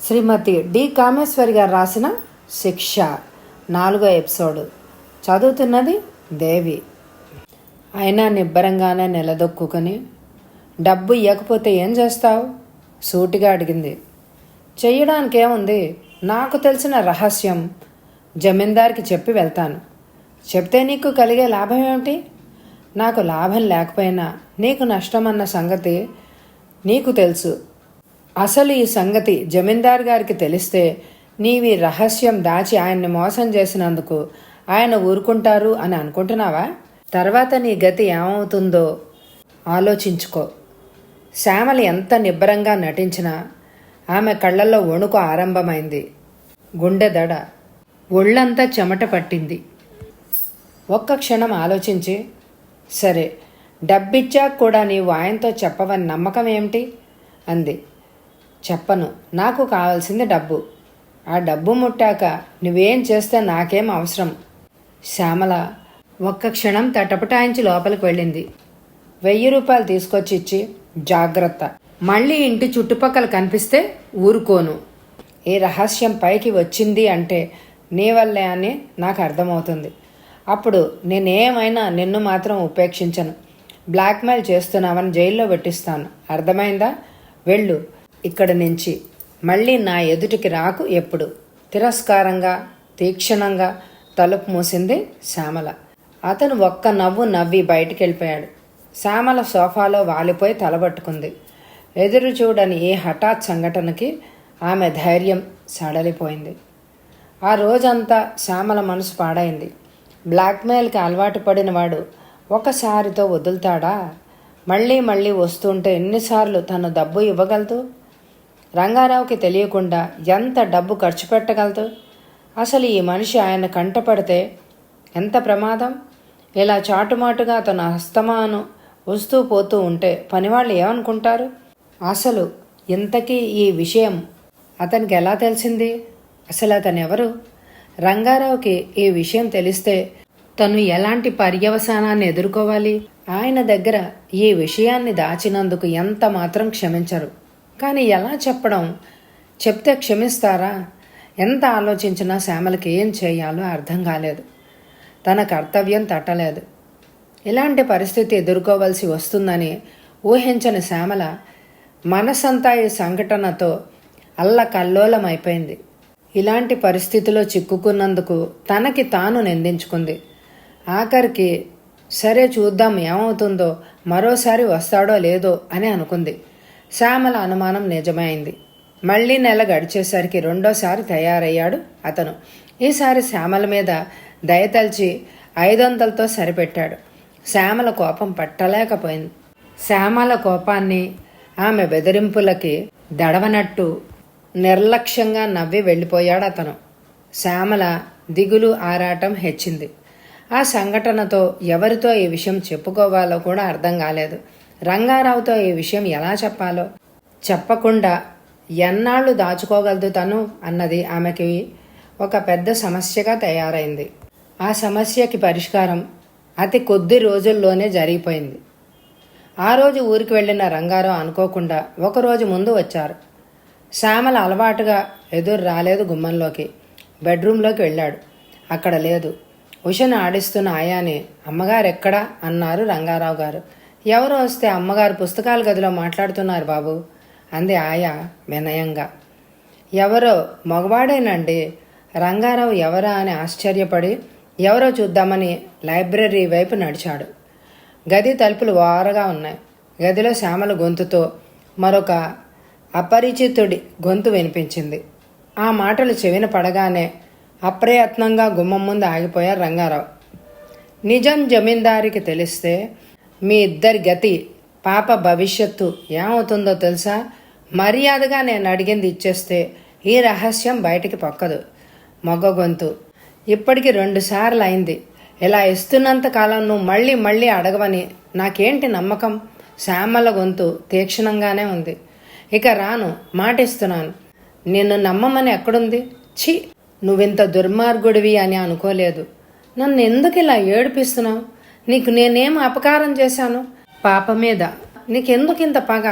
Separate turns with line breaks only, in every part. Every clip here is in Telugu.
శ్రీమతి డి కామేశ్వరి గారు రాసిన శిక్ష 4వ ఎపిసోడ్. చదువుతున్నది దేవి. అయినా నిబ్బరంగానే నిలదొక్కుని, డబ్బు ఇవ్వకపోతే ఏం చేస్తావు? సూటిగా అడిగింది. చెయ్యడానికి ఏముంది? నాకు తెలిసిన రహస్యం జమీందార్కి చెప్పి వెళ్తాను. చెప్తే నీకు కలిగే లాభం ఏమిటి? నాకు లాభం లేకపోయినా నీకు నష్టమన్న సంగతి నీకు తెలుసు. అసలు ఈ సంగతి జమీందార్ గారికి తెలిస్తే నీవి రహస్యం దాచి ఆయన్ని మోసం చేసినందుకు ఆయన ఊరుకుంటారు అని అనుకుంటున్నావా? తర్వాత నీ గతి ఏమవుతుందో ఆలోచించుకో. శ్యామల ఎంత నిబ్బరంగా నటించినా ఆమె కళ్ళల్లో వణుకు ఆరంభమైంది. గుండె దడ, ఒళ్ళంతా చెమట పట్టింది. ఒక్క క్షణం ఆలోచించి, సరే, డబ్బిచ్చాక కూడా నీవు ఆయనతో చెప్పవని నమ్మకం ఏమిటి అంది. చెప్పను, నాకు కావాల్సింది డబ్బు. ఆ డబ్బు ముట్టాక నువ్వేం చేస్తే నాకేం అవసరం. శ్యామల ఒక్క క్షణం తటపటాయించి లోపలికి వెళ్ళింది. 1000 రూపాయలు తీసుకొచ్చి ఇచ్చి, జాగ్రత్త, మళ్ళీ ఇంటి చుట్టుపక్కల కనిపిస్తే ఊరుకోను. ఈ రహస్యం పైకి వచ్చింది అంటే నీ వల్లే అని నాకు అర్థమవుతుంది. అప్పుడు నేనేమైనా నిన్ను మాత్రం ఉపేక్షించను. బ్లాక్మెయిల్ చేస్తున్నావని జైల్లో పెట్టిస్తాను. అర్థమైందా? వెళ్ళు ఇక్కడి నుంచి. మళ్ళీ నా ఎదుటికి రాకు ఎప్పుడు. తిరస్కారంగా తీక్షణంగా తలుపు మూసింది శ్యామల. అతను ఒక్క నవ్వు నవ్వి బయటికి వెళ్ళిపోయాడు. శ్యామల సోఫాలో వాలిపోయి తలబట్టుకుంది. ఎదురు చూడని ఈ హఠాత్ సంఘటనకి ఆమె ధైర్యం సడలిపోయింది. ఆ రోజంతా శ్యామల మనసు పాడైంది. బ్లాక్మెయిల్కి అలవాటు పడినవాడు ఒకసారితో వదులుతాడా? మళ్ళీ మళ్ళీ వస్తుంటే ఎన్నిసార్లు తను డబ్బు ఇవ్వగలదు? రంగారావుకి తెలియకుండా ఎంత డబ్బు ఖర్చు పెట్టగలదు? అసలు ఈ మనిషి ఆయన కంటపడితే ఎంత ప్రమాదం? ఇలా చాటుమాటుగా తన హస్తమాను వస్తూ పోతూ ఉంటే పనివాళ్ళు ఏమనుకుంటారు? అసలు ఇంతకీ ఈ విషయం అతనికి ఎలా తెలిసింది? అసలు అతను ఎవరు? రంగారావుకి ఈ విషయం తెలిస్తే తను ఎలాంటి పర్యవసానాన్ని ఎదుర్కోవాలి? ఆయన దగ్గర ఈ విషయాన్ని దాచినందుకు ఎంత మాత్రం క్షమించరు. కానీ ఎలా చెప్పడం? చెప్తే క్షమిస్తారా? ఎంత ఆలోచించినా శ్యామలకి ఏం చేయాలో అర్థం కాలేదు. తన కర్తవ్యం తట్టలేదు. ఇలాంటి పరిస్థితి ఎదుర్కోవలసి వస్తుందని ఊహించని శ్యామల మనసంతా ఈ సంఘటనతో అల్లకల్లోలమైపోయింది. ఇలాంటి పరిస్థితిలో చిక్కుకున్నందుకు తనకి తాను నిందించుకుంది. ఆఖరికి సరే, చూద్దాం ఏమవుతుందో, మరోసారి వస్తాడో లేదో అని అనుకుంది. శ్యామల అనుమానం నిజమైంది. మళ్లీ నెల గడిచేసరికి రెండోసారి తయారయ్యాడు అతను. ఈసారి శ్యామల మీద దయతల్చి 500తో సరిపెట్టాడు. శ్యామల కోపం పట్టలేకపోయింది. శ్యామల కోపాన్ని ఆమె బెదిరింపులకి దడవనట్టు నిర్లక్ష్యంగా నవ్వి వెళ్ళిపోయాడు అతను. శ్యామల దిగులు ఆరాటం హెచ్చింది. ఆ సంఘటనతో ఎవరితో ఈ విషయం చెప్పుకోవాలో కూడా అర్థం కాలేదు. రంగారావుతో ఈ విషయం ఎలా చెప్పాలో, చెప్పకుండా ఎన్నాళ్ళు దాచుకోగలదు తను అన్నది ఆమెకి ఒక పెద్ద సమస్యగా తయారైంది. ఆ సమస్యకి పరిష్కారం అతి కొద్ది రోజుల్లోనే జరిగిపోయింది. ఆ రోజు ఊరికి వెళ్లిన రంగారావు అనుకోకుండా ఒకరోజు ముందు వచ్చారు. శ్యామల అలవాటుగా ఎదురు రాలేదు. గుమ్మంలోకి, బెడ్రూంలోకి వెళ్ళాడు. అక్కడ లేదు. ఉషను ఆడిస్తున్న ఆయాని, అమ్మగారెక్కడా అన్నారు రంగారావు గారు. ఎవరో వస్తే, అమ్మగారు పుస్తకాల గదిలో మాట్లాడుతున్నారు బాబు అంది ఆయా వినయంగా. ఎవరో మగవాడేనండి. రంగారావు ఎవరా అని ఆశ్చర్యపడి ఎవరో చూద్దామని లైబ్రరీ వైపు నడిచాడు. గది తలుపులు వారగా ఉన్నాయి. గదిలో శ్యామల గొంతుతో మరొక అపరిచితుడి గొంతు వినిపించింది. ఆ మాటలు చెవిన పడగానే అప్రయత్నంగా గుమ్మం ముందు ఆగిపోయారు రంగారావు. నిజం జమీందారికి తెలిస్తే మీ ఇద్దరి గతి, పాప భవిష్యత్తు ఏమవుతుందో తెలుసా? మర్యాదగా నేను అడిగింది ఇచ్చేస్తే ఈ రహస్యం బయటికి పొక్కదు. మగ గొంతు. ఇప్పటికి 2 సార్లు అయింది. ఇలా ఇస్తున్నంత కాలం నువ్వు మళ్ళీ మళ్ళీ అడగవని నాకేంటి నమ్మకం? శ్యామల గొంతు తీక్షణంగానే ఉంది. ఇక రాను, మాటిస్తున్నాను. నిన్ను నమ్మమని ఎక్కడుంది? ఛీ, నువ్వింత దుర్మార్గుడివి అని అనుకోలేదు. నన్ను ఎందుకు ఇలా ఏడిపిస్తున్నావు? నీకు నేనేం అపకారం చేశాను? పాప మీద నీకెందుకింత పగ?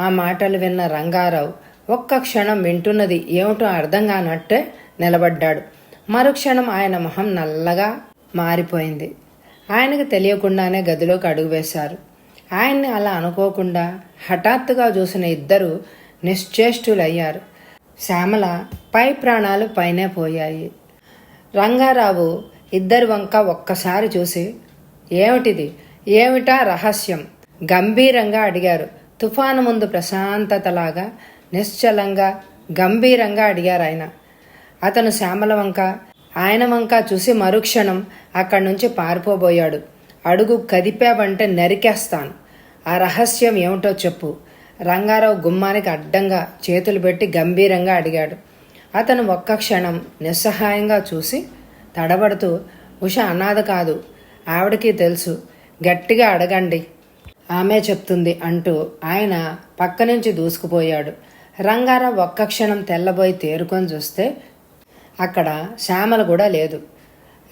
ఆ మాటలు విన్న రంగారావు ఒక్క క్షణం వింటున్నది ఏమిటో అర్థం కానట్టే నిలబడ్డాడు. మరుక్షణం ఆయన మొహం నల్లగా మారిపోయింది. ఆయనకు తెలియకుండానే గదిలోకి అడుగు వేశారు. ఆయన్ని అలా అనుకోకుండా హఠాత్తుగా చూసిన ఇద్దరు నిశ్చేష్టులయ్యారు. శ్యామల పై ప్రాణాలు పైనే పోయాయి. రంగారావు ఇద్దరి వంక ఒక్కసారి చూసి, ఏమిటిది, ఏమిటా రహస్యం గంభీరంగా అడిగారు. తుఫాను ముందు ప్రశాంతతలాగా నిశ్చలంగా గంభీరంగా అడిగారు ఆయన. అతను శ్యామల వంక ఆయన వంక చూసి మరుక్షణం అక్కడి నుంచి పారిపోబోయాడు. అడుగు కదిపావంటే నరికేస్తాను. ఆ రహస్యం ఏమిటో చెప్పు. రంగారావు గుమ్మానికి అడ్డంగా చేతులు పెట్టి గంభీరంగా అడిగాడు. అతను ఒక్క క్షణం నిస్సహాయంగా చూసి తడబడుతూ, ఉష అనాథ కాదు, ఆవిడకి తెలుసు, గట్టిగా అడగండి, ఆమె చెప్తుంది అంటూ ఆయన పక్క నుంచి దూసుకుపోయాడు. రంగారావు ఒక్క క్షణం తెల్లబోయి తేరుకొని చూస్తే అక్కడ శ్యామల కూడా లేదు.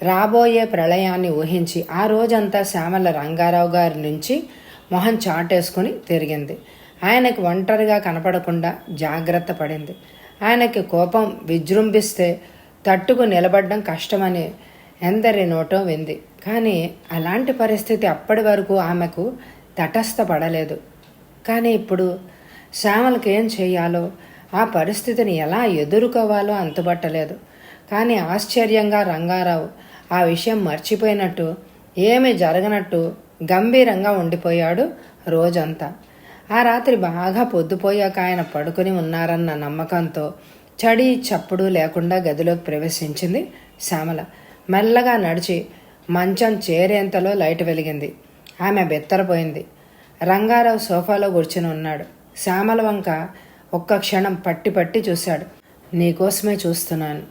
రాబోయే ప్రళయాన్ని ఊహించి ఆ రోజంతా శ్యామల రంగారావు గారి నుంచి మొహం చాటేసుకుని తిరిగింది. ఆయనకి ఒంటరిగా కనపడకుండా జాగ్రత్త పడింది. ఆయనకి కోపం విజృంభిస్తే తట్టుకు నిలబడడం కష్టమని ఎందరి నోటో వింది. కానీ అలాంటి పరిస్థితి అప్పటి వరకు ఆమెకు తటస్థపడలేదు. కానీ ఇప్పుడు శ్యామలకి ఏం చేయాలో, ఆ పరిస్థితిని ఎలా ఎదుర్కోవాలో అంతుబట్టలేదు. కానీ ఆశ్చర్యంగా రంగారావు ఆ విషయం మర్చిపోయినట్టు, ఏమీ జరగనట్టు గంభీరంగా ఉండిపోయాడు రోజంతా. ఆ రాత్రి బాగా పొద్దుపోయాక ఆయన పడుకుని ఉన్నారన్న నమ్మకంతో చడి చప్పుడు లేకుండా గదిలోకి ప్రవేశించింది శ్యామల. మెల్లగా నడిచి మంచం చేరేంతలో లైట్ వెలిగింది. ఆమె బెత్తరపోయింది. రంగారావు సోఫాలో కూర్చుని ఉన్నాడు. శ్యామల వంక ఒక్క క్షణం పట్టి పట్టి చూశాడు. నీకోసమే చూస్తున్నాను,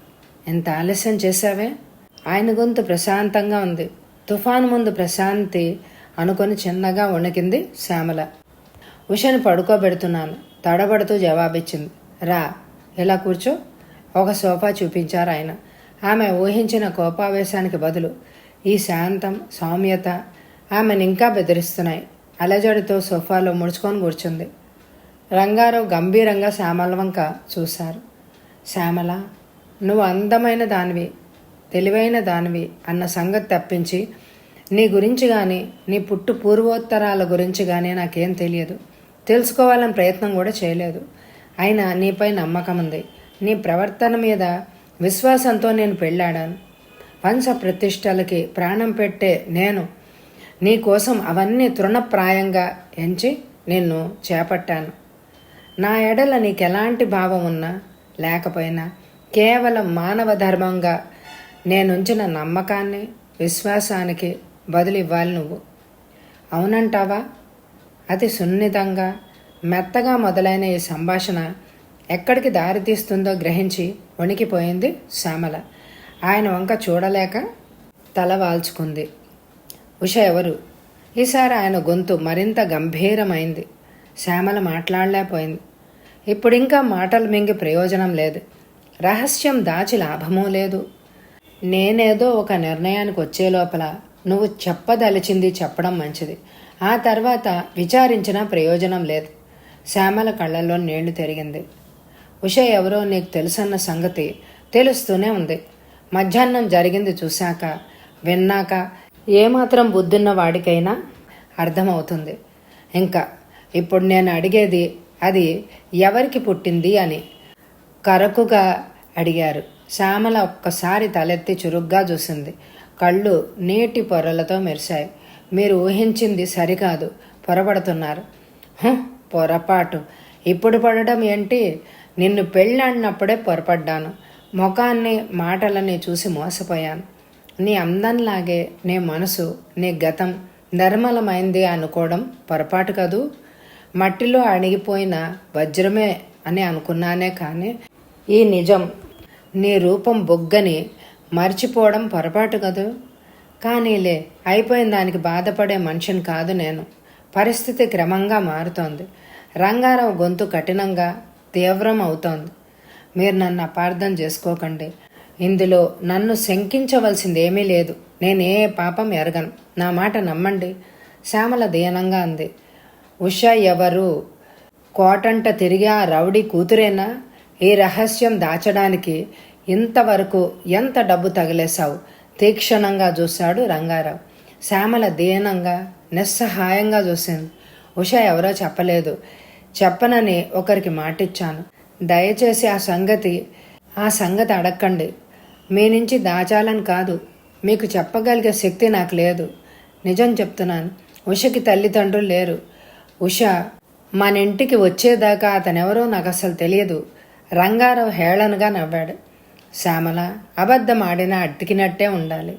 ఎంత ఆలస్యం చేశావే? ఆయన గొంతు ప్రశాంతంగా ఉంది. తుఫాను ముందు ప్రశాంతి అనుకొని చిన్నగా వణికింది శ్యామల. ఉషని పడుకోబెడుతున్నాను, తడబడుతూ జవాబిచ్చింది. రా, ఇలా కూర్చో. ఒక సోఫా చూపించారు ఆయన. ఆమె ఊహించిన కోపావేశానికి బదులు ఈ శాంతం, సౌమ్యత ఆమెను ఇంకా బెదిరిస్తున్నాయి. అలజడితో సోఫాలో ముడుచుకొని కూర్చుంది. రంగారావు గంభీరంగా శ్యామల వంక చూశారు. శ్యామల, నువ్వు అందమైన దానివి, తెలివైన దానివి అన్న సంగతి తప్పించి నీ గురించి కానీ నీ పుట్టు పూర్వోత్తరాల గురించి కానీ నాకేం తెలియదు. తెలుసుకోవాలని ప్రయత్నం కూడా చేయలేదు. అయినా నీపై నమ్మకం ఉంది. నీ ప్రవర్తన మీద విశ్వాసంతో నేను పెళ్ళాడాను. వంశ ప్రతిష్టలకి ప్రాణం పెట్టే నేను నీ కోసం అవన్నీ తృణప్రాయంగా ఎంచి నిన్ను చేపట్టాను. నా ఎడల నీకెలాంటి భావం ఉన్నా లేకపోయినా కేవలం మానవ ధర్మంగా నేనుంచిన నమ్మకాన్ని, విశ్వాసానికి బదులు ఇవ్వాలి నువ్వు. అవునంటావా? అతి సున్నితంగా మెత్తగా మొదలైన ఈ సంభాషణ ఎక్కడికి దారితీస్తుందో గ్రహించి వణికిపోయింది శ్యామల. ఆయన వంక చూడలేక తల వాల్చుకుంది. ఉష ఎవరు? ఈసారి ఆయన గొంతు మరింత గంభీరమైంది. శ్యామల మాట్లాడలేకపోయింది. ఇప్పుడింకా మాటలు మింగి ప్రయోజనం లేదు. రహస్యం దాచి లాభమూ లేదు. నేనేదో ఒక నిర్ణయానికి వచ్చే లోపల నువ్వు చెప్పదలిచింది చెప్పడం మంచిది. ఆ తర్వాత విచారించినా ప్రయోజనం లేదు. శ్యామల కళ్ళల్లో నీళ్లు తిరిగింది. ఉష ఎవరో నీకు తెలుసన్న సంగతి తెలుస్తూనే ఉంది. మధ్యాహ్నం జరిగింది చూశాక, విన్నాక ఏమాత్రం బుద్ధున్న వాడికైనా అర్థమవుతుంది. ఇంకా ఇప్పుడు నేను అడిగేది అది ఎవరికి పుట్టింది అని కరకుగా అడిగారు. శ్యామల ఒక్కసారి తలెత్తి చురుగ్గా చూసింది. కళ్ళు నీటి పొరలతో మెరిశాయి. మీరు ఊహించింది సరికాదు, పొరపడుతున్నారు. పొరపాటు ఇప్పుడు పడడం ఏంటి? నిన్ను పెళ్ళాడినప్పుడే పొరపడ్డాను. ముఖాన్ని, మాటలని చూసి మోసపోయాను. నీ అందంలాగే నీ మనసు, నీ గతం నిర్మలమైంది అనుకోవడం పొరపాటు కదూ. మట్టిలో అణిగిపోయిన వజ్రమే అని అనుకున్నానే కానీ ఈ నిజం, నీ రూపం బొగ్గని మర్చిపోవడం పొరపాటు కదూ. కానీలే, అయిపోయిన దానికి బాధపడే మనిషిని కాదు నేను. పరిస్థితి క్రమంగా మారుతోంది. రంగారావు గొంతు కఠినంగా తీవ్రం అవుతోంది. మీరు నన్ను అపార్థం చేసుకోకండి. ఇందులో నన్ను శంకించవలసింది ఏమీ లేదు. నేనే పాపం ఎరగను. నా మాట నమ్మండి. శ్యామల దీనంగా అంది. ఉష ఎవరు? కోటంట తిరిగి ఆ రౌడీ కూతురేనా? ఈ రహస్యం దాచడానికి ఇంతవరకు ఎంత డబ్బు తగిలేశావు? తీక్షణంగా చూశాడు రంగారావు. శ్యామల దీనంగా నిస్సహాయంగా చూసింది. ఉష ఎవరో చెప్పలేదు. చెప్పనని ఒకరికి మాటిచ్చాను. దయచేసి ఆ సంగతి అడక్కండి. మీ నుంచి దాచాలని కాదు, మీకు చెప్పగలిగే శక్తి నాకు లేదు. నిజం చెప్తున్నాను. ఉషకి తల్లిదండ్రులు లేరు. ఉష మన ఇంటికి వచ్చేదాకా అతనెవరో నాకు అసలు తెలియదు. రంగారావు హేళనగా నవ్వాడు. శ్యామల, అబద్ధం ఆడినా అడ్డికినట్టే ఉండాలి.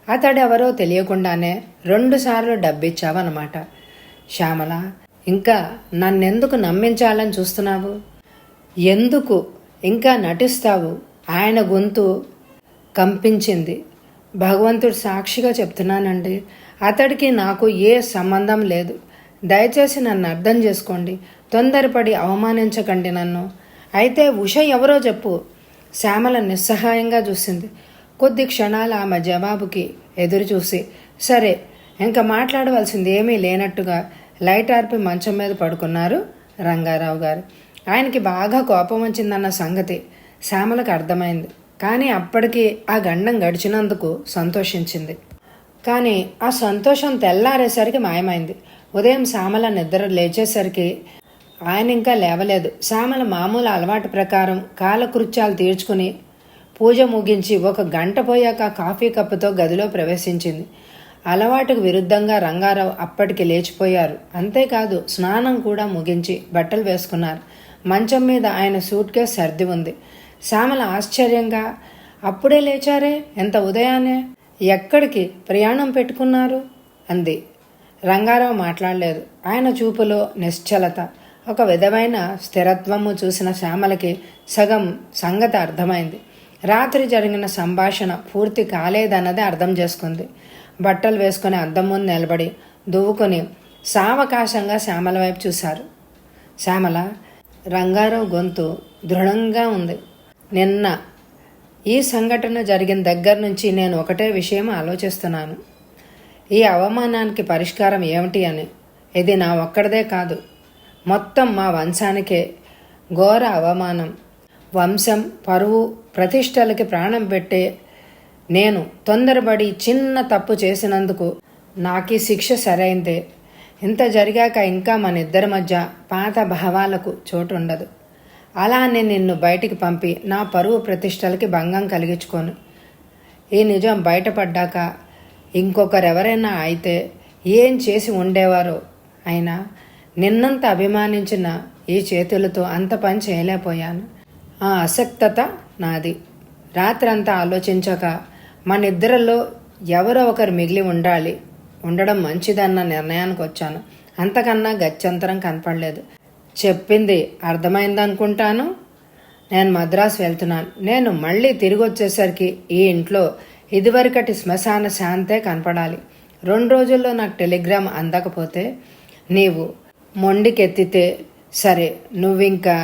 అతడెవరో తెలియకుండానే 2 సార్లు డబ్బిచ్చావన్నమాట. శ్యామల, ఇంకా నన్నెందుకు నమ్మించాలని చూస్తున్నావు? ఎందుకు ఇంకా నటిస్తావు? ఆయన గొంతు కంపించింది. భగవంతుడు సాక్షిగా చెప్తున్నానండి, అతడికి నాకు ఏ సంబంధం లేదు. దయచేసి నన్ను అర్థం చేసుకోండి. తొందరపడి అవమానించకండి నన్ను. అయితే ఉష ఎవరో చెప్పు. శ్యామల నిస్సహాయంగా చూసింది. కొద్ది క్షణాలు ఆమె జవాబుకి ఎదురు చూసి, సరే ఇంకా మాట్లాడవలసింది ఏమీ లేనట్టుగా లైట్ ఆర్పి మంచం మీద పడుకున్నారు రంగారావు గారు. ఆయనకి బాగా కోపం వచ్చిందన్న సంగతి శ్యామలకు అర్థమైంది. కానీ అప్పటికి ఆ గండం గడిచినందుకు సంతోషించింది. కానీ ఆ సంతోషం తెల్లారేసరికి మాయమైంది. ఉదయం శ్యామల నిద్ర లేచేసరికి ఆయన ఇంకా లేవలేదు. శ్యామల మామూలు అలవాటు ప్రకారం కాలకృత్యాలు తీర్చుకుని పూజ ముగించి 1 గంట పోయాక కాఫీ కప్పుతో గదిలో ప్రవేశించింది. అలవాటుకు విరుద్ధంగా రంగారావు అప్పటికి లేచిపోయారు. అంతేకాదు స్నానం కూడా ముగించి బట్టలు వేసుకున్నారు. మంచం మీద ఆయన సూట్ కేస్ సర్ది ఉంది. శ్యామల ఆశ్చర్యంగా, అప్పుడే లేచారే, ఎంత ఉదయాన్నే, ఎక్కడికి ప్రయాణం పెట్టుకున్నారు అంది. రంగారావు మాట్లాడలేదు. ఆయన చూపులో నిశ్చలత, ఒక విధమైన స్థిరత్వము చూసిన శ్యామలకి సగం సంగతి అర్థమైంది. రాత్రి జరిగిన సంభాషణ పూర్తి కాలేదన్నది అర్థం చేసుకుంది. బట్టలు వేసుకుని అద్దం ముందు నిలబడి దువ్వుకొని సావకాశంగా శ్యామల వైపు చూశారు. శ్యామల, రంగారావు గొంతు దృఢంగా ఉంది. నిన్న ఈ సంఘటన జరిగిన దగ్గర నుంచి నేను ఒకటే విషయం ఆలోచిస్తున్నాను. ఈ అవమానానికి పరిష్కారం ఏమిటి అని. ఇది నా ఒక్కడిదే కాదు, మొత్తం మా వంశానికే ఘోర అవమానం. వంశం పరువు ప్రతిష్టలకి ప్రాణం పెట్టే నేను తొందరపడి చిన్న తప్పు చేసినందుకు నాకీ శిక్ష సరైందే. ఇంత జరిగాక ఇంకా మన ఇద్దరి మధ్య పాత భావాలకు చోటు ఉండదు. అలా నేను నిన్ను బయటికి పంపి నా పరువు ప్రతిష్టలకి భంగం కలిగించుకోను. ఈ నిజం బయటపడ్డాక ఇంకొకరెవరైనా అయితే ఏం చేసి ఉండేవారో. అయినా నిన్నంత అభిమానించిన ఈ చేతులతో అంత పని చేయలేకపోయాను. ఆ అసక్తత నాది. రాత్రంతా ఆలోచించక మనిద్దరిలో ఎవరో ఒకరు మిగిలి ఉండడం మంచిదన్న నిర్ణయానికి వచ్చాను. అంతకన్నా గత్యంతరం కనపడలేదు. చెప్పింది అర్థమైందనుకుంటాను. నేను మద్రాసు వెళ్తున్నాను. నేను మళ్ళీ తిరిగి వచ్చేసరికి ఈ ఇంట్లో ఇదివరకటి శ్మశాన శాంతే కనపడాలి. 2 రోజుల్లో నాకు టెలిగ్రామ్ అందకపోతే నీవు మొండికెత్తితే సరే, నువ్వింకా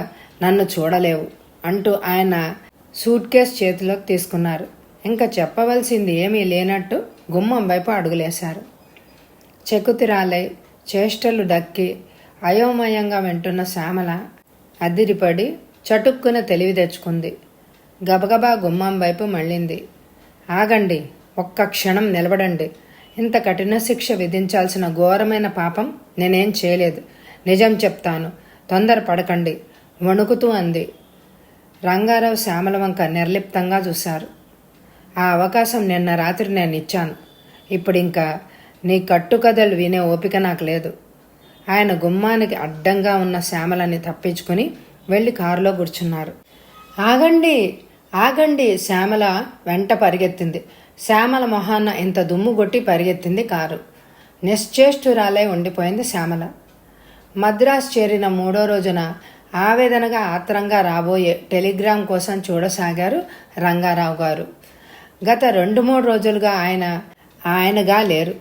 నన్ను చూడలేవు అంటూ ఆయన సూట్ కేస్ చేతిలోకి తీసుకున్నారు. ఇంకా చెప్పవలసింది ఏమీ లేనట్టు గుమ్మం వైపు అడుగులేశారు. చెకుతిరాలై చేష్టలు డక్కి అయోమయంగా వింటున్న శ్యామల అదిరిపడి చటుక్కున తెలివి తెచ్చుకుంది. గబగబా గుమ్మం వైపు మళ్ళింది. ఆగండి, ఒక్క క్షణం నిలబడండి. ఇంత కఠిన శిక్ష విధించాల్సిన ఘోరమైన పాపం నేనేం చేయలేదు. నిజం చెప్తాను, తొందరపడకండి వణుకుతూ అంది. రంగారావు శ్యామల వంక నిర్లిప్తంగా చూశారు. ఆ అవకాశం నిన్న రాత్రి నేను ఇచ్చాను. ఇప్పుడు ఇంకా నీ కట్టుకథలు వినే ఓపిక నాకు లేదు. ఆయన గుమ్మానికి అడ్డంగా ఉన్న శ్యామలని తప్పించుకుని వెళ్ళి కారులో కూర్చున్నారు. ఆగండి ఆగండి, శ్యామల వెంట పరిగెత్తింది. శ్యామల మొహాన్న ఇంత దుమ్ము కొట్టి పరిగెత్తింది కారు. నిశ్చేష్టురాలై ఉండిపోయింది శ్యామల. మద్రాసు చేరిన 3వ రోజున ఆవేదనగా ఆత్రంగా రాబోయే టెలిగ్రామ్ కోసం చూడసాగారు రంగారావు గారు. గత 2-3 రోజులుగా ఆయనగా లేరు.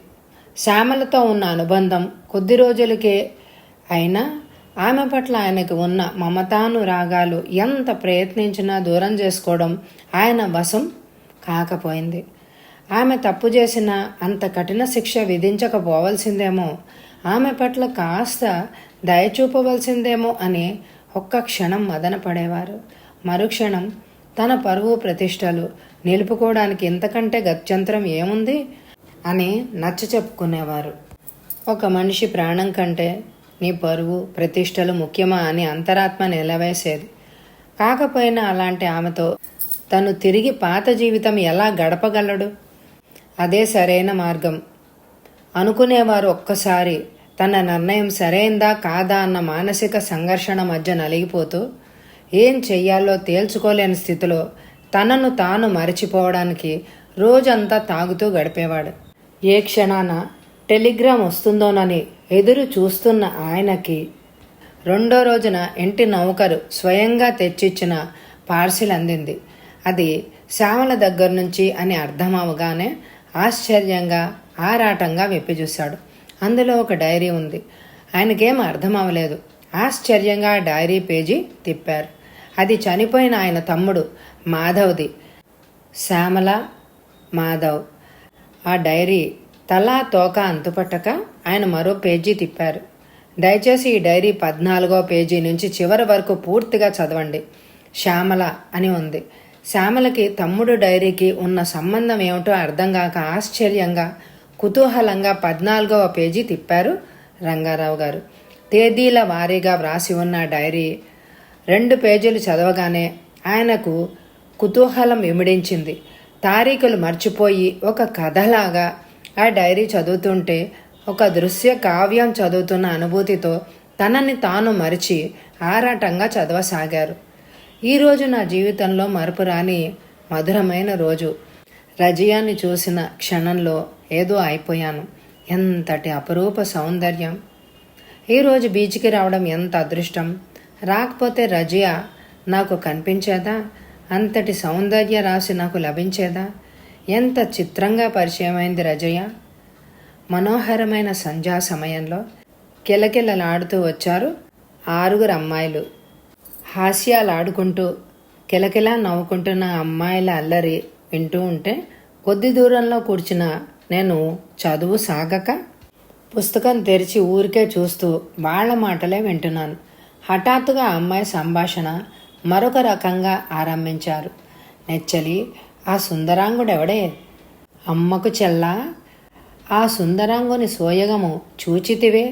శ్యామలతో ఉన్న అనుబంధం కొద్ది రోజులకే అయినా ఆమె పట్ల ఆయనకు ఉన్న మమతానురాగాలు ఎంత ప్రయత్నించినా దూరం చేసుకోవడం ఆయన వశం కాకపోయింది. ఆమె తప్పు చేసినా అంత కఠిన శిక్ష విధించకపోవలసిందేమో. ఆమె పట్ల కాస్త దయ చూపవలసిందేమో అని ఒక్క క్షణం మదన పడేవారు. మరుక్షణం తన పరువు ప్రతిష్టలు నిలుపుకోవడానికి ఇంతకంటే గత్యంతరం ఏముంది అని నచ్చ చెప్పుకునేవారు. ఒక మనిషి ప్రాణం కంటే నీ పరువు ప్రతిష్టలు ముఖ్యమా అని అంతరాత్మ నిలవేసేది. కాకపోయినా అలాంటి ఆమెతో తను తిరిగి పాత జీవితం ఎలా గడపగలడు? అదే సరైన మార్గం అనుకునేవారు. ఒక్కసారి తన నిర్ణయం సరైందా కాదా అన్న మానసిక సంఘర్షణ మధ్య నలిగిపోతూ ఏం చెయ్యాలో తేల్చుకోలేని స్థితిలో తనను తాను మరచిపోవడానికి రోజంతా తాగుతూ గడిపేవాడు. ఏ క్షణాన టెలిగ్రామ్ వస్తుందోనని ఎదురు చూస్తున్న ఆయనకి రెండో రోజున ఇంటి నౌకరు స్వయంగా తెచ్చిచ్చిన పార్సిల్ అందింది. అది శ్యామల దగ్గర నుంచి అని అర్థమవగానే ఆశ్చర్యంగా ఆరాటంగా విప్పి చూశాడు. అందులో ఒక డైరీ ఉంది. ఆయనకేం అర్థం అవ్వలేదు. ఆశ్చర్యంగా ఆ డైరీ పేజీ తిప్పారు. అది చనిపోయిన ఆయన తమ్ముడు మాధవ్ది. శ్యామల మాధవ్. ఆ డైరీ తలా తోక అంతుపట్టక ఆయన మరో పేజీ తిప్పారు. దయచేసి ఈ డైరీ 14వ పేజీ నుంచి చివరి వరకు పూర్తిగా చదవండి. శ్యామల అని ఉంది. శ్యామలకి తమ్ముడు డైరీకి ఉన్న సంబంధం ఏమిటో అర్థం కాక ఆశ్చర్యంగా కుతూహలంగా 14వ పేజీ తిప్పారు రంగారావు గారు. తేదీల వారీగా వ్రాసి ఉన్న డైరీ 2 పేజీలు చదవగానే ఆయనకు కుతూహలం ఇమిడించింది. తారీఖులు మర్చిపోయి ఒక కథలాగా ఆ డైరీ చదువుతుంటే ఒక దృశ్య కావ్యం చదువుతున్న అనుభూతితో తనని తాను మరిచి ఆరాటంగా చదవసాగారు. ఈరోజు నా జీవితంలో మరపురాని మధురమైన రోజు. రజియాని చూసిన క్షణంలో ఏదో అయిపోయాను. ఎంతటి అపరూప సౌందర్యం! ఈరోజు బీచ్కి రావడం ఎంత అదృష్టం! రాకపోతే రజియా నాకు కనిపించేదా? అంతటి సౌందర్య రాశి నాకు లభించేదా? ఎంత చిత్రంగా పరిచయమైంది రజయ! మనోహరమైన సంధ్యా సమయంలో కిలకిలలాడుతూ వచ్చారు 6 అమ్మాయిలు. హాస్యాలాడుకుంటూ కిలకిలా నవ్వుకుంటున్న అమ్మాయిల అల్లరి వింటూ ఉంటే కొద్ది దూరంలో కూర్చున్న నేను చదువు సాగక పుస్తకం తెరిచి ఊరికే చూస్తూ వాళ్ల మాటలే వింటున్నాను. హఠాత్తుగా ఆ అమ్మాయి సంభాషణ మరొక రకంగా ఆరంభించారు. నెచ్చలి, ఆ సుందరాంగుడెవడే? అమ్మకు చెల్లా? ఆ సుందరాంగుని సోయగము చూచితివే?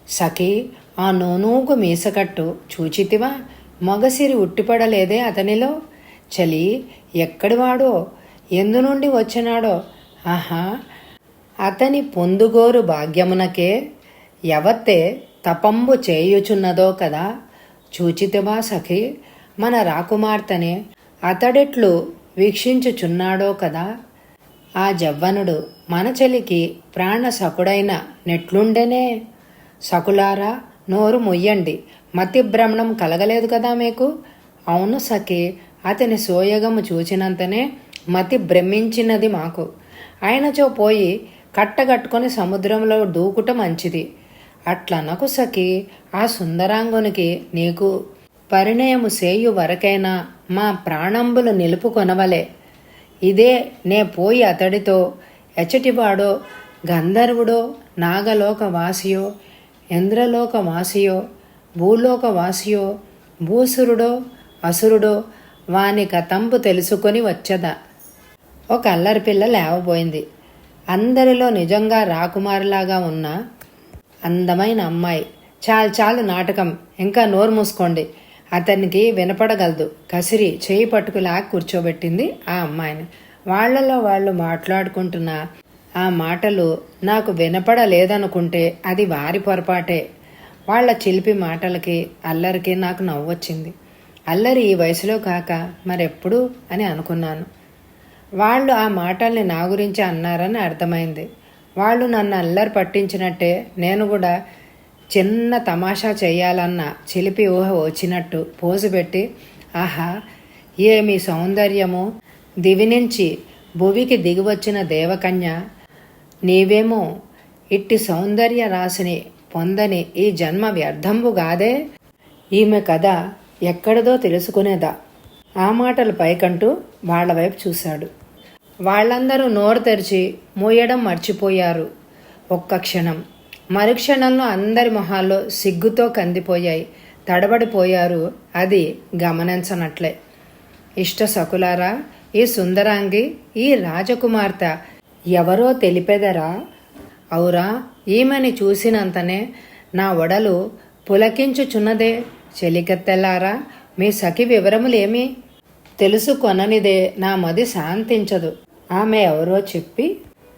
సఖీ, ఆ నూనూగు మీసకట్టు చూచితివా? మగసిరి ఉట్టిపడలేదే అతనిలో? చలి, ఎక్కడివాడో? ఎందు నుండి వచ్చినాడో? ఆహా, అతని పొందుగోరు భాగ్యమునకే ఎవత్తే తపంబు చేయుచున్నదో కదా? చూచితివా సఖీ, మన రాకుమార్తెనే అతడెట్లు వీక్షించుచున్నాడో కదా? ఆ జవ్వనుడు మన చెలికి ప్రాణ సకుడైన నెట్లుండెనే. సకులారా, నోరు మొయ్యండి. మతి భ్రమణం కలగలేదు కదా మీకు? అవును సఖి, అతని సోయగము చూచినంతనే మతి భ్రమించినది మాకు. ఆయనచో పోయి కట్టగట్టుకొని సముద్రంలో దూకుట మంచిది. అట్లనకు సఖి, ఆ సుందరాంగునికి నీకు పరిణయము సేయు వరకైనా మా ప్రాణంబులు నిలుపుకొనవలే. ఇదే నే పోయి అతడితో ఎచ్చటివాడో, గంధర్వుడో, నాగలోక వాసియో, ఇంద్రలోక వాసియో, భూలోక వాసియో, భూసురుడో అసురుడో వాని కతంబు తెలుసుకొని వచ్చదా. ఒక అల్లరి పిల్ల లేవబోయింది. అందరిలో నిజంగా రాకుమారిలాగా ఉన్న అందమైన అమ్మాయి. చాలు చాలు నాటకం, ఇంకా నోరు మూసుకోండి. అతనికి వినపడగలదు. కసిరి చేయి పట్టుకులా కూర్చోబెట్టింది ఆ అమ్మాయిని. వాళ్లలో వాళ్ళు మాట్లాడుకుంటున్న ఆ మాటలు నాకు వినపడలేదనుకుంటే అది వారి పొరపాటే. వాళ్ల చిలిపి మాటలకి అల్లరికి నాకు నవ్వొచ్చింది. అల్లరి ఈ వయసులో కాక మరెప్పుడు అని అనుకున్నాను. వాళ్ళు ఆ మాటల్ని నా గురించి అన్నారని అర్థమైంది. వాళ్ళు నన్ను అల్లరి పట్టించినట్టే నేను కూడా చిన్న తమాషా చేయాలన్న చిలిపి ఊహ వచ్చినట్టు పోజు పెట్టి, ఆహా ఏమి సౌందర్యము, దివి నుంచి భువికి దిగివచ్చిన దేవకన్య, నీవేమో ఇట్టి సౌందర్య రాశిని పొందని ఈ జన్మ వ్యర్థంబుగాదే. ఈమె కథ ఎక్కడదో తెలుసుకునేదా. ఆ మాటలు పైకంటూ వాళ్ల వైపు చూశాడు. వాళ్ళందరూ నోరు తెరిచి మూయడం మర్చిపోయారు. ఒక్క క్షణం మరుక్షణంలో అందరి మొహాల్లో సిగ్గుతో కందిపోయాయి. తడబడిపోయారు. అది గమనించనట్లే. ఇష్ట సకులారా, ఈ సుందరాంగి, ఈ రాజకుమార్తె ఎవరో తెలిపెదరా? ఔరా, ఈమెని చూసినంతనే నా ఒడలు పులకించుచున్నదే. చెలికత్తెల్లారా, మీ సఖి వివరములేమి తెలుసుకొననిదే నా మది శాంతించదు. ఆమె ఎవరో చెప్పి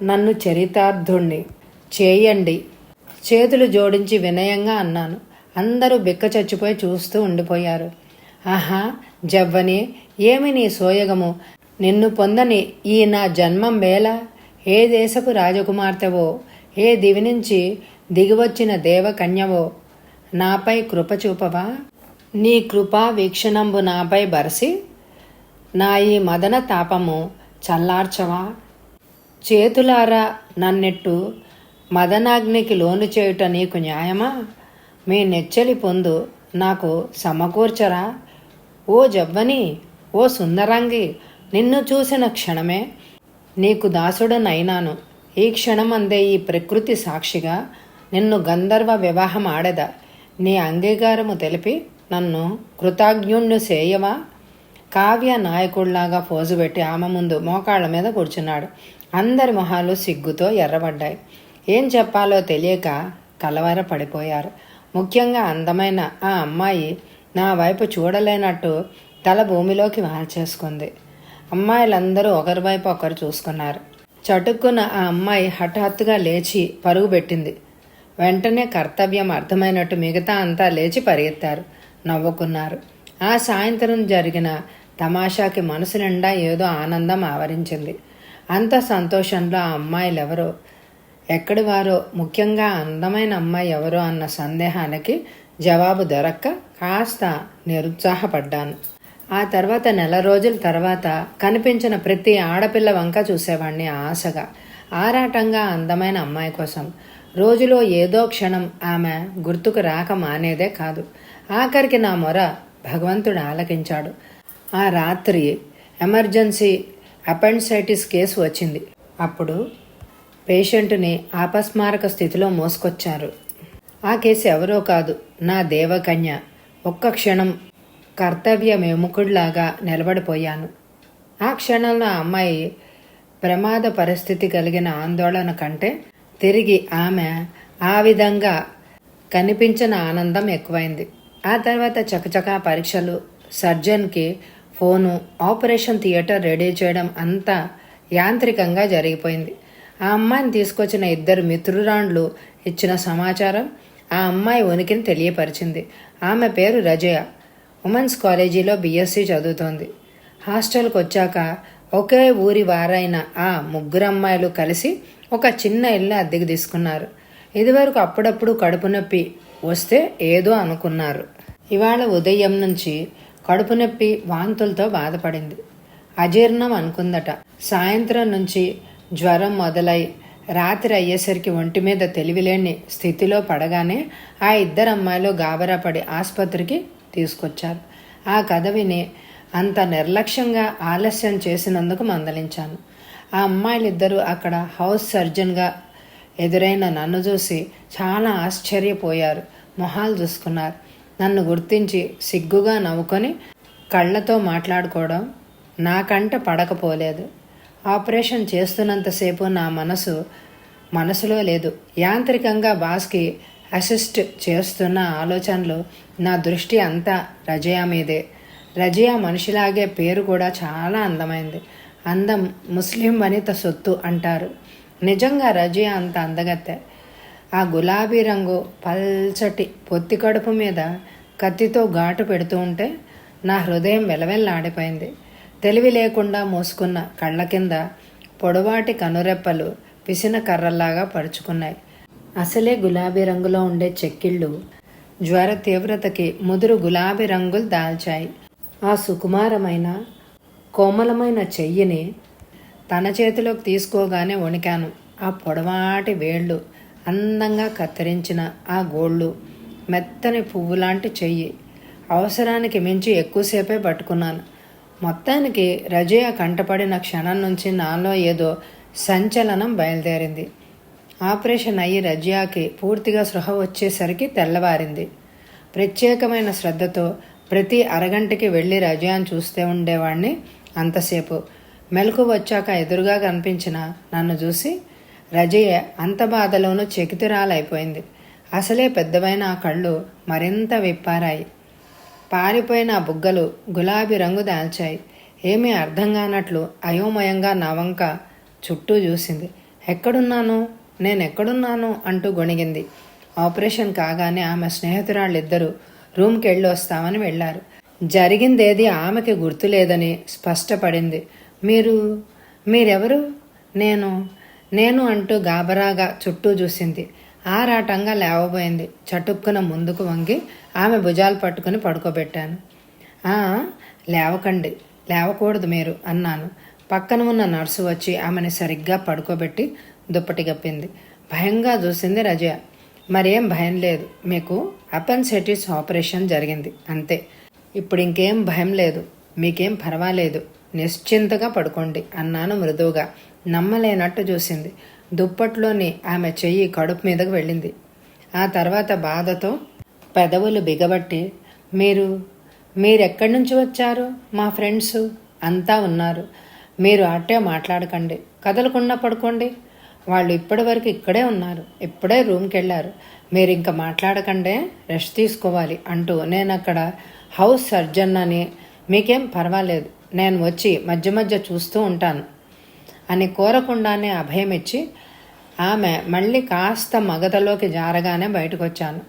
నన్ను చరితార్థుణ్ణి చేయండి. చేతులు జోడించి వినయంగా అన్నాను. అందరూ బిక్క చచ్చిపోయి చూస్తూ ఉండిపోయారు. ఆహా జవ్వని, ఏమి నీ సోయగము? నిన్ను పొందని ఈ నా జన్మం వేళ ఏ దేశపు రాజకుమార్తెవో, ఏ దివి నుంచి దిగివచ్చిన దేవకన్యవో నాపై కృప చూపవా? నీ కృపా వీక్షణంబు నాపై బరసి నా ఈ మదన తాపము చల్లార్చవా? చేతులారా నన్నెట్టు మదనాగ్నికి లోను చేయుట నీకు న్యాయమా? మీ నెచ్చలి పొందు నాకు సమకూర్చరా? ఓ జవ్వని, ఓ సుందరాంగి, నిన్ను చూసిన క్షణమే నీకు దాసుడనైనాను. ఈ క్షణమందే ఈ ప్రకృతి సాక్షిగా నిన్ను గంధర్వ వివాహం ఆడెదా? నీ అంగీకారము తెలిపి నన్ను కృతజ్ఞుణ్ణి చేయవా? కావ్య నాయకుడిలాగా పోజు పెట్టి ఆమె ముందు మోకాళ్ళ మీద కూర్చున్నాడు. అందరి మొహాలు సిగ్గుతో ఎర్రబడ్డాయి. ఏం చెప్పాలో తెలియక కలవరపడిపోయారు. ముఖ్యంగా అందమైన ఆ అమ్మాయి నా వైపు చూడలేనట్టు తల భూమిలోకి వాల్చేసుకుంది. అమ్మాయిలందరూ ఒకరి వైపు ఒకరు చూసుకున్నారు. చటుక్కున ఆ అమ్మాయి హఠాత్తుగా లేచి పరుగు పెట్టింది. వెంటనే కర్తవ్యం అర్థమైనట్టు మిగతా అంతా లేచి పరిగెత్తారు, నవ్వుకున్నారు. ఆ సాయంత్రం జరిగిన తమాషాకి మనసు నిండా ఏదో ఆనందం ఆవరించింది. అంత సంతోషంలో ఆ అమ్మాయిలెవరో, ఎక్కడి వారో, ముఖ్యంగా అందమైన అమ్మాయి ఎవరో అన్న సందేహానికి జవాబు దొరక్క కాస్త నిరుత్సాహపడ్డాను. ఆ తర్వాత నెల రోజుల తర్వాత కనిపించిన ప్రతి ఆడపిల్ల వంక చూసేవాణ్ణి ఆశగా, ఆరాటంగా అందమైన అమ్మాయి కోసం. రోజులో ఏదో క్షణం ఆమె గుర్తుకు రాక మానేదే కాదు. ఆఖరికి నా మొర భగవంతుడు ఆలకించాడు. ఆ రాత్రి ఎమర్జెన్సీ అపెండిసైటిస్ కేసు వచ్చింది. అప్పుడు పేషెంట్ని అపస్మారక స్థితిలో మోసుకొచ్చారు. ఆ కేసు ఎవరో కాదు, నా దేవకన్య. ఒక్క క్షణం కర్తవ్య విముఖుడిలాగా నిలబడిపోయాను. ఆ క్షణంలో ఆ అమ్మాయి ప్రమాద పరిస్థితి కలిగిన ఆందోళన కంటే తిరిగి ఆమె ఆ విధంగా కనిపించిన ఆనందం ఎక్కువైంది. ఆ తర్వాత చకచకా పరీక్షలు, సర్జన్కి ఫోను, ఆపరేషన్ థియేటర్ రెడీ చేయడం అంతా యాంత్రికంగా జరిగిపోయింది. ఆ అమ్మాయిని తీసుకొచ్చిన ఇద్దరు మిత్రురాండ్లు ఇచ్చిన సమాచారం ఆ అమ్మాయి ఉనికిని తెలియపరిచింది. ఆమె పేరు రజయ. ఉమెన్స్ కాలేజీలో బీఎస్సీ చదువుతోంది. హాస్టల్కి వచ్చాక ఒకే ఊరి వారైన ఆ ముగ్గురు అమ్మాయిలు కలిసి ఒక చిన్న ఇల్లు అద్దెకు తీసుకున్నారు. ఇదివరకు అప్పుడప్పుడు కడుపు నొప్పి వస్తే ఏదో అనుకున్నారు. ఇవాళ ఉదయం నుంచి కడుపు నొప్పి, వాంతులతో బాధపడింది. అజీర్ణం అనుకుందట. సాయంత్రం నుంచి జ్వరం మొదలై రాత్రి అయ్యేసరికి ఒంటి మీద తెలివిలేని స్థితిలో పడగానే ఆ ఇద్దరు అమ్మాయిలు గాబరా పడి ఆసుపత్రికి తీసుకొచ్చారు. ఆ కథ విని అంత నిర్లక్ష్యంగా ఆలస్యం చేసినందుకు మందలించాను. ఆ అమ్మాయిలిద్దరూ అక్కడ హౌస్ సర్జన్గా ఎదురైన నన్ను చూసి చాలా ఆశ్చర్యపోయారు. మొహాలు చూసుకున్నారు. నన్ను గుర్తించి సిగ్గుగా నవ్వుకొని కళ్ళతో మాట్లాడుకోవడం నాకంట పడకపోలేదు. ఆపరేషన్ చేస్తున్నంతసేపు నా మనసులో లేదు. యాంత్రికంగా బాస్కి అసిస్ట్ చేస్తున్న ఆలోచనలు, నా దృష్టి అంతా రజయా మీదే. రజయా మనిషిలాగే పేరు కూడా చాలా అందమైంది. అందం ముస్లిం వనిత సొత్తు అంటారు. నిజంగా రజయా అంత అందగత్తె. ఆ గులాబీ రంగు పల్చటి పొత్తి కడుపు మీద కత్తితో ఘాటు పెడుతూ ఉంటే నా హృదయం వెలవెల్లాడిపోయింది. తెలివి లేకుండా మూసుకున్న కళ్ళ కింద పొడవాటి కనురెప్పలు పిసిన కర్రల్లాగా పరుచుకున్నాయి. అసలే గులాబీ రంగులో ఉండే చెక్కిళ్ళు జ్వర తీవ్రతకి ముదురు గులాబీ రంగులు దాల్చాయి. ఆ సుకుమారమైన కోమలమైన చెయ్యిని తన చేతిలోకి తీసుకోగానే వణికాను. ఆ పొడవాటి వేళ్ళు, అందంగా కత్తిరించిన ఆ గోళ్ళు, మెత్తని పువ్వులాంటి చెయ్యి. అవసరానికి మించి ఎక్కువసేపే పట్టుకున్నాను. మొత్తానికి రజయ కంటపడిన క్షణం నుంచి నాలో ఏదో సంచలనం బయలుదేరింది. ఆపరేషన్ అయ్యి రజియాకి పూర్తిగా స్పృహ వచ్చేసరికి తెల్లవారింది. ప్రత్యేకమైన శ్రద్ధతో ప్రతి అరగంటకి వెళ్ళి రజియాను చూస్తూ ఉండేవాణ్ణి. అంతసేపు మెలకు వచ్చాక ఎదురుగా కనిపించిన నన్ను చూసి రజియ అంత బాధలోనూ చకితురాలైపోయింది. అసలే పెద్దవైన ఆ కళ్ళు మరింత విప్పారాయి. పారిపోయిన ఆ బుగ్గలు గులాబీ రంగు దాల్చాయి. ఏమీ అర్థం కానట్లు అయోమయంగా నా వంక చుట్టూ చూసింది. ఎక్కడున్నాను, నేనెక్కడున్నాను అంటూ గొణిగింది. ఆపరేషన్ కాగానే ఆమె స్నేహితురాళ్ళిద్దరూ రూమ్కి వెళ్ళి వస్తామని వెళ్లారు. జరిగిందేది ఆమెకి గుర్తులేదని స్పష్టపడింది. మీరెవరు? నేను అంటూ గాబరాగా చుట్టూ చూసింది. ఆరాటంగా లేవబోయింది. చటుక్కున ముందుకు వంగి ఆమె భుజాలు పట్టుకుని పడుకోబెట్టాను. లేవకూడదు మీరు అన్నాను. పక్కన ఉన్న నర్సు వచ్చి ఆమెను సరిగ్గా పడుకోబెట్టి దుప్పటి కప్పింది. భయంగా చూసింది రజియా. మరేం భయం లేదు, మీకు అపెండిసైటిస్ ఆపరేషన్ జరిగింది అంతే. ఇప్పుడు ఇంకేం భయం లేదు, మీకేం పర్వాలేదు, నిశ్చింతగా పడుకోండి అన్నాను మృదువుగా. నమ్మలేనట్టు చూసింది. దుప్పట్లోని ఆమె చెయ్యి కడుపు మీదకు వెళ్ళింది. ఆ తర్వాత బాధతో పెదవులు బిగబట్టి మీరెక్కడి నుంచి వచ్చారు? మా ఫ్రెండ్స్ అంతా ఉన్నారు. మీరు అట్టే మాట్లాడకండి, కదలకుండా పడుకోండి. వాళ్ళు ఇప్పటి వరకు ఇక్కడే ఉన్నారు, ఇప్పుడే రూమ్కి వెళ్ళారు. మీరు ఇంకా మాట్లాడకండే, రెస్ట్ తీసుకోవాలి అంటూ నేను అక్కడ హౌస్ సర్జన్ అని, మీకేం పర్వాలేదు, నేను వచ్చి మధ్య మధ్య చూస్తూ ఉంటాను అని కోరకుండానే అభయం ఇచ్చి ఆమె మళ్ళీ కాస్త మగతలోకి జారగానే బయటకు వచ్చాను.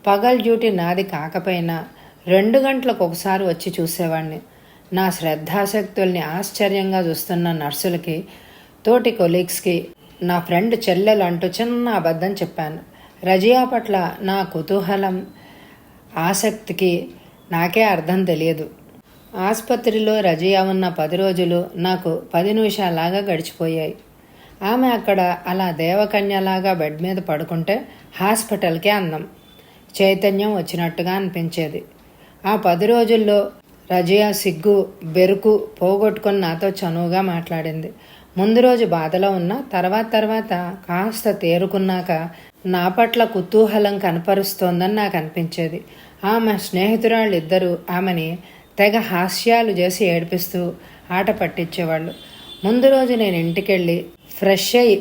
పగల్ డ్యూటీ నాది కాకపోయినా 2 గంటలకు ఒకసారి వచ్చి చూసేవాడిని. నా శ్రద్ధాశక్తుల్ని ఆశ్చర్యంగా చూస్తున్న నర్సులకి, తోటి కొలీగ్స్కి నా ఫ్రెండ్ చెల్లెలు అంటూ చిన్న అబద్ధం చెప్పాను. రజియా పట్ల నా కుతూహలం, ఆసక్తికి నాకే అర్థం తెలియదు. ఆసుపత్రిలో రజియా ఉన్న 10 రోజులు నాకు 10 నిమిషాలాగా గడిచిపోయాయి. ఆమె అక్కడ అలా దేవకన్యలాగా బెడ్ మీద పడుకుంటే హాస్పిటల్కే అందం, చైతన్యం వచ్చినట్టుగా అనిపించేది. ఆ 10 రోజుల్లో రజియా సిగ్గు, బెరుకు పోగొట్టుకుని నాతో చనువుగా మాట్లాడింది. ముందు రోజు బాధలో ఉన్న తర్వాత కాస్త తేరుకున్నాక నా పట్ల కుతూహలం కనపరుస్తోందని నాకు అనిపించేది. ఆమె స్నేహితురాళ్ళిద్దరూ ఆమెని తెగ హాస్యాలు చేసి ఏడిపిస్తూ ఆట పట్టించేవాళ్ళు. ముందు రోజు నేను ఇంటికెళ్ళి ఫ్రెష్ అయి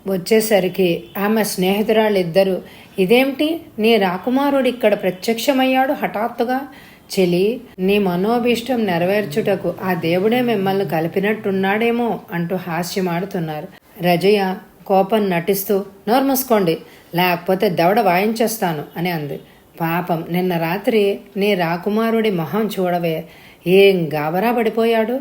వచ్చేసరికి ఆమె స్నేహితురాళ్ళిద్దరూ, ఇదేమిటి నీ రాకుమారుడు ఇక్కడ ప్రత్యక్షమయ్యాడు హఠాత్తుగా, చెలి నీ మనోభీష్టం నెరవేర్చుటకు ఆ దేవుడే మిమ్మల్ని కలిపినట్టున్నాడేమో అంటూ హాస్యమాడుతున్నారు. రజయ కోపం నటిస్తూ, నోరు మూసుకోండి లేకపోతే దవడ వాయించేస్తాను అని అంది. పాపం నిన్న రాత్రి నీ రాకుమారుడి మొహం చూడవే, ఏం గాబరా పడిపోయాడు.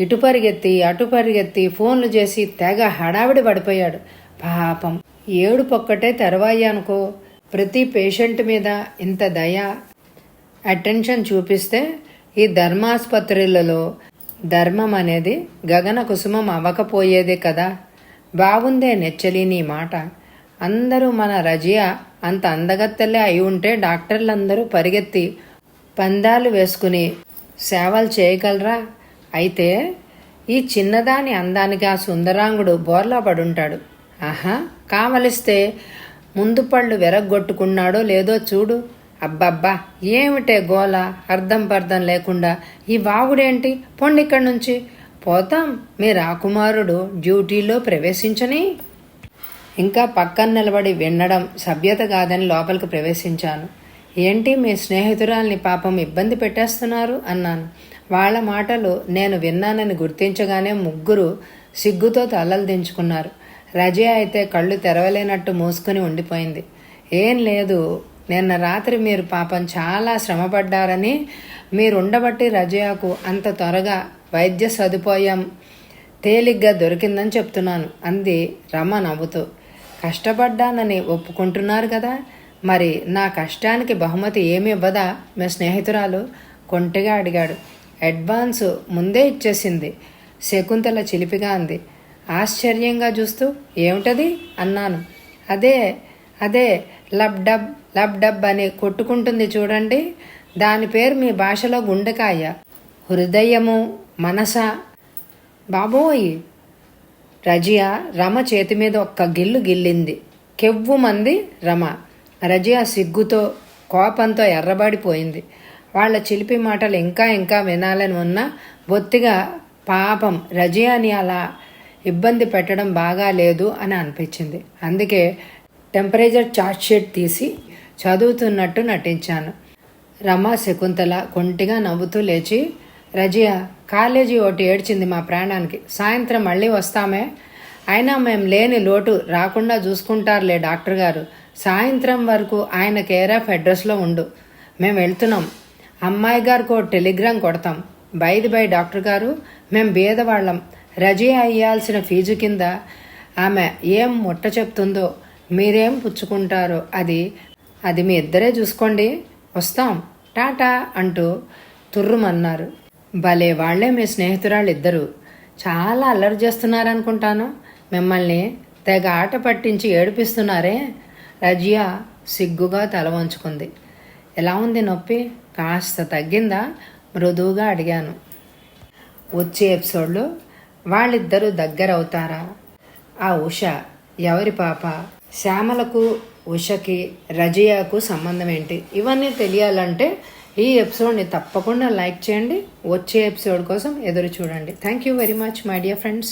ఇటు పరిగెత్తి అటు పరిగెత్తి ఫోన్లు చేసి తెగ హడావిడి పడిపోయాడు. పాపం ఏడుపొక్కటే తెరవాయ్యానుకో. ప్రతి పేషెంట్ మీద ఇంత దయ, అటెన్షన్ చూపిస్తే ఈ ధర్మాసుపత్రులలో ధర్మం అనేది గగన కుసుమం అవ్వకపోయేదే కదా. బాగుందే నెచ్చలి నీ మాట. అందరూ మన రజియా అంత అందగత్తెలే అయి ఉంటే డాక్టర్లందరూ పరిగెత్తి పందాలు వేసుకుని సేవలు చేయగలరా? అయితే ఈ చిన్నదాని అందానికి ఆ సుందరాంగుడు బోర్లా పడుంటాడు. ఆహా, కావలిస్తే ముందు పళ్ళు వెరగొట్టుకున్నాడో లేదో చూడు. అబ్బబ్బా ఏమిటే గోల, అర్థం పర్థం లేకుండా ఈ వాగుడేంటి? పొండి ఇక్కడి నుంచి. పోతాం, మీ రాకుమారుడు డ్యూటీలో ప్రవేశించని. ఇంకా పక్కన నిలబడి వినడం సభ్యత కాదని లోపలికి ప్రవేశించాను. ఏంటి మీ స్నేహితురాల్ని పాపం ఇబ్బంది పెట్టేస్తున్నారు అన్నాను. వాళ్ళ మాటలు నేను విన్నానని గుర్తించగానే ముగ్గురు సిగ్గుతో తలలు దించుకున్నారు. రజియా అయితే కళ్ళు తెరవలేనట్టు మూసుకుని ఉండిపోయింది. ఏం లేదు, నిన్న రాత్రి మీరు పాపం చాలా శ్రమపడ్డారని, మీరుండబట్టి రజియాకు అంత త్వరగా వైద్య సదుపాయం తేలిగ్గా దొరికిందని చెప్తున్నాను అంది రమ నవ్వుతూ. కష్టపడ్డానని ఒప్పుకుంటున్నారు కదా, మరి నా కష్టానికి బహుమతి ఏమి ఇవ్వదా మీ స్నేహితురాలు? కొంటెగా అడిగాడు. అడ్వాన్స్ ముందే ఇచ్చేసింది, శకుంతల చిలిపిగా అంది ఆశ్చర్యంగా చూస్తూ. ఏమిటది అన్నాను. అదే లబ్ డబ్ లబ్ డబ్ అని కొట్టుకుంటుంది చూడండి, దాని పేరు మీ భాషలో గుండెకాయ, హృదయము, మనస. బాబోయ్! రజియా రమ చేతి మీద ఒక్క గిల్లు గిల్లింది. కెవ్వు మంది రమ. రజియా సిగ్గుతో కోపంతో ఎర్రబడిపోయింది. వాళ్ళ చిలిపి మాటలు ఇంకా ఇంకా వినాలని ఉన్నా బొత్తిగా పాపం రజియాని అలా ఇబ్బంది పెట్టడం బాగా లేదు అని అనిపించింది. అందుకే టెంపరేచర్ చార్ట్ షీట్ తీసి చదువుతున్నట్టు నటించాను. రమ శకుంతల కొంటిగా నవ్వుతూ లేచి, రజియా కాలేజీ ఒకటి ఏడ్చింది మా ప్రాణానికి, సాయంత్రం మళ్ళీ వస్తామే, అయినా మేం లేని లోటు రాకుండా చూసుకుంటారులే డాక్టర్ గారు, సాయంత్రం వరకు ఆయన కేర్ ఆఫ్ అడ్రస్లో ఉండు, మేం వెళ్తున్నాం, అమ్మాయి గారికి ఓ టెలిగ్రామ్ కొడతాం, బై డాక్టర్ గారు మేం బీదవాళ్ళం, రజియా అయ్యాల్సిన ఫీజు కింద ఆమె ఏం ముట్ట చెప్తుందో మీరేం పుచ్చుకుంటారో అది మీ ఇద్దరే చూసుకోండి, వస్తాం, టాటా అంటూ తుర్రుమన్నారు. భలే వాళ్లే మీ స్నేహితురాళ్ళు ఇద్దరు, చాలా అల్లరి చేస్తున్నారనుకుంటాను, మిమ్మల్ని తెగ ఆట పట్టించి ఏడిపిస్తున్నారే. రజియా సిగ్గుగా తల వంచుకుంది. ఎలా ఉంది నొప్పి, కాస్త తగ్గిందా, మృదువుగా అడిగాను. వచ్చే ఎపిసోడ్లో వాళ్ళిద్దరూ దగ్గరవుతారా, ఆ ఉష ఎవరి పాప, శ్యామలకు ఉషకి రజియాకు సంబంధం ఏంటి, ఇవన్నీ తెలియాలంటే ఈ ఎపిసోడ్ని తప్పకుండా లైక్ చేయండి. వచ్చే ఎపిసోడ్ కోసం ఎదురు చూడండి. Thank you very much my dear friends.